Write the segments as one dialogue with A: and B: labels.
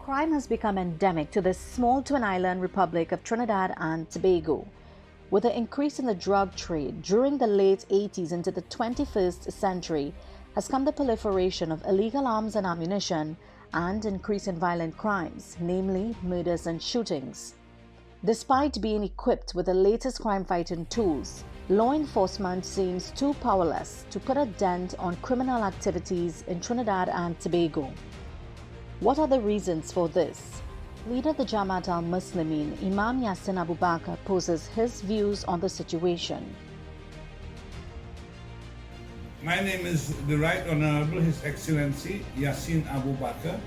A: Crime has become endemic to this small twin island republic of Trinidad and Tobago. With the increase in the drug trade during the late 80s into the 21st century has come the proliferation of illegal arms and ammunition and increase in violent crimes, namely murders and shootings. Despite being equipped with the latest crime-fighting tools, law enforcement seems too powerless to put a dent on criminal activities in Trinidad and Tobago. What are the reasons for this? Leader of the Jamaat al-Muslimin, Imam Yassin Abu Bakr, poses his views on the situation.
B: My name is the Right Honorable His Excellency Yassin Abu Bakr,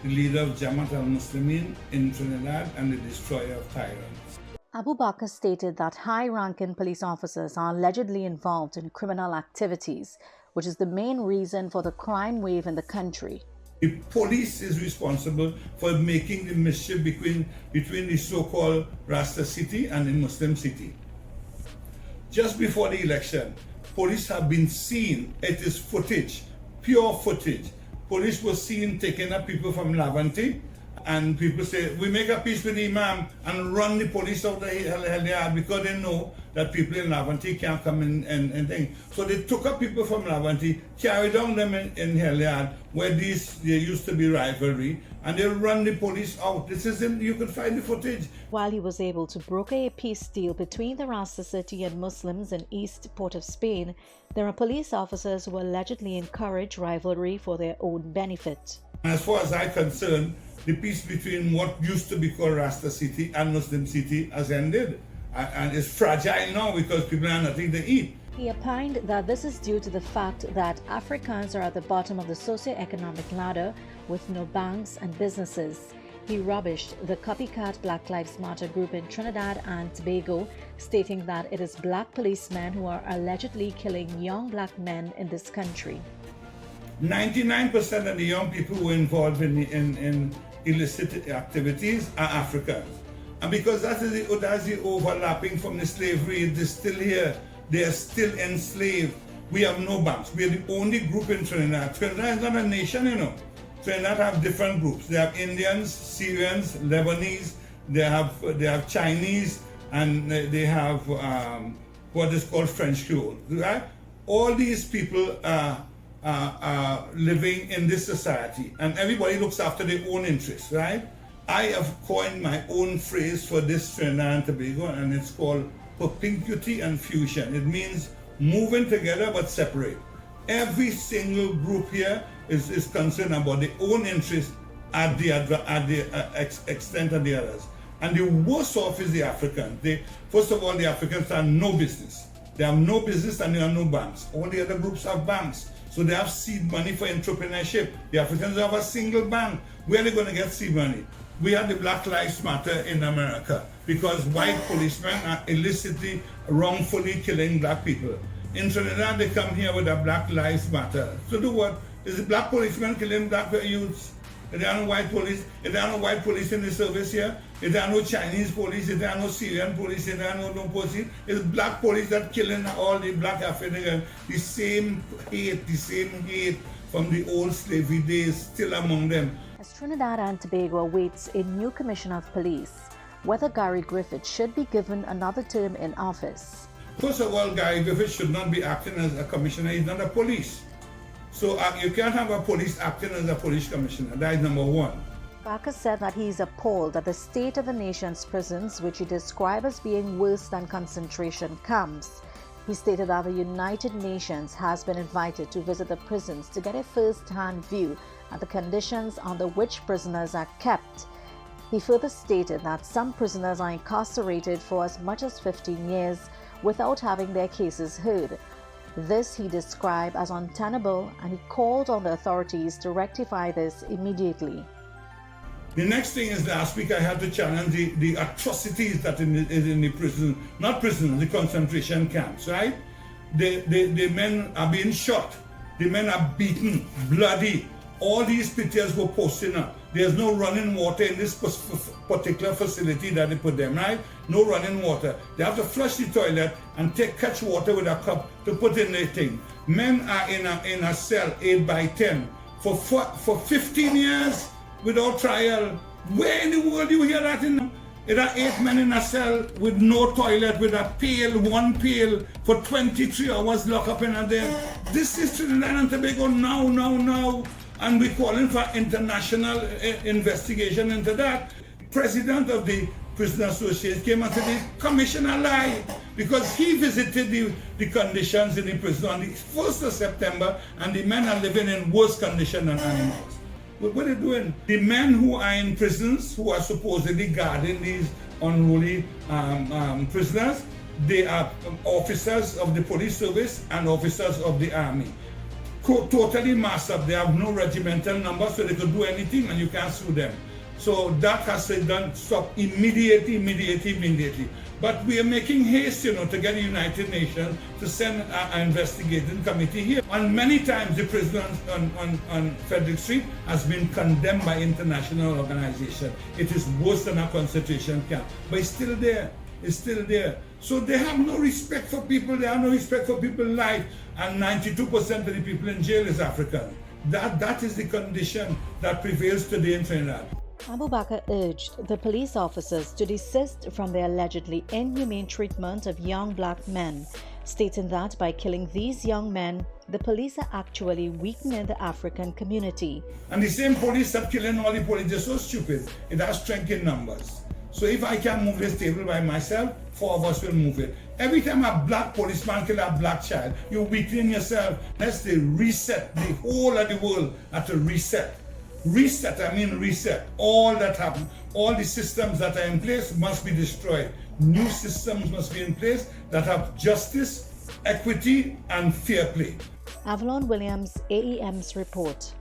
B: the leader of Jamaat al-Muslimin in Trinidad and the destroyer of tyrants.
A: Abu Bakr stated that high-ranking police officers are allegedly involved in criminal activities, which is the main reason for the crime wave in the country.
B: The police is responsible for making the mischief between the so-called Rasta city and the Muslim city. Just before the election, police have been seen, it is footage, pure footage. Police was seen taking up people from Lavante, and people say, we make a peace with the Imam and run the police out of the hell because they know that people in Lavante can't come in and things. So they took up people from Lavante, carried down them in Heliad, where there used to be rivalry, and they run the police out. This is you can find the footage.
A: While he was able to broker a peace deal between the Rasta city and Muslims in East Port of Spain, there are police officers who allegedly encourage rivalry for their own benefit.
B: As far as I'm concerned, the peace between what used to be called Rasta City and Muslim City has ended. And it's fragile now because people have nothing to eat.
A: He opined that this is due to the fact that Africans are at the bottom of the socio-economic ladder with no banks and businesses. He rubbished the copycat Black Lives Matter group in Trinidad and Tobago, stating that it is black policemen who are allegedly killing young black men in this country.
B: 99% of the young people who are involved in illicit activities are Africans. And because that's the overlapping from the slavery, they're still here. They are still enslaved. We have no banks. We are the only group in Trinidad. Trinidad is not a nation, you know. Trinidad have different groups. They have Indians, Syrians, Lebanese, they have Chinese, and they have what is called French Creole, right? All these people are living in this society, and everybody looks after their own interests, right? I have coined my own phrase for this Trinidad and Tobago, and it's called propinquity and fusion. It means moving together but separate. Every single group here is concerned about their own interests at the extent of the others. And the worst off is the Africans. First of all, the Africans have no business. They have no business and they have no banks. All the other groups have banks. So they have seed money for entrepreneurship. The Africans have a single bank. Where are they going to get seed money? We have the Black Lives Matter in America because white policemen are illicitly, wrongfully killing black people. In Trinidad, they come here with a Black Lives Matter. So do what? Is the black policemen killing black youths? If there are no white police, if there are no white police in the service here, if there are no Chinese police, if there are no Syrian police, if there are no police, it's black police that killing all the black Africans. The same hate from the old slavery days still among them.
A: As Trinidad and Tobago awaits a new commissioner of police, whether Gary Griffith should be given another term in office.
B: First of all, Gary Griffith should not be acting as a commissioner. He's not a police. So you can't have a police acting as a police commissioner. That is number one.
A: Bakr said that he is appalled at the state of the nation's prisons, which he described as being worse than concentration camps. He stated that the United Nations has been invited to visit the prisons to get a first-hand view at the conditions under which prisoners are kept. He further stated that some prisoners are incarcerated for as much as 15 years without having their cases heard. This he described as untenable, and he called on the authorities to rectify this immediately.
B: The next thing is last week I had to challenge the atrocities that is in the prison, not prisons, the concentration camps, right? The men are being shot, the men are beaten, bloody. All these pictures were posting up. There's no running water in this particular facility that they put them, right? No running water. They have to flush the toilet and catch water with a cup to put in their thing. Men are in a cell 8 by 10 for 15 years. without trial. Where in the world do you hear that? There are 8 men in a cell with no toilet, with a pail, one pail, for 23 hours locked up in a day. This is Trinidad and Tobago now. And we're calling for international investigation into that. President of the Prisoner Association came and said the commissioner lied because he visited the conditions in the prison on the 1st of September, and the men are living in worse condition than animals. What are they doing? The men who are in prisons, who are supposedly guarding these unruly prisoners, they are officers of the police service and officers of the army. Totally masked up. They have no regimental number, so they could do anything and you can't sue them. So that has to be done, stop immediately. But we are making haste, to get the United Nations to send an investigating committee here. And many times the prison on Frederick Street has been condemned by international organizations. It is worse than a concentration camp, but it's still there. So they have no respect for people. They have no respect for people's life. And 92% of the people in jail is African. That is the condition that prevails today in Trinidad.
A: Abu Bakr urged the police officers to desist from their allegedly inhumane treatment of young black men, stating that by killing these young men, the police are actually weakening the African community.
B: And the same police that killing all the police, they're so stupid. It has strength in numbers. So if I can move this table by myself, 4 of us will move it. Every time a black policeman kill a black child, you're weakening yourself. Let's reset. The whole of the world have to reset. Reset. All that happened, all the systems that are in place must be destroyed. New systems must be in place that have justice, equity, and fair play.
A: Avalon Williams, AEM's report.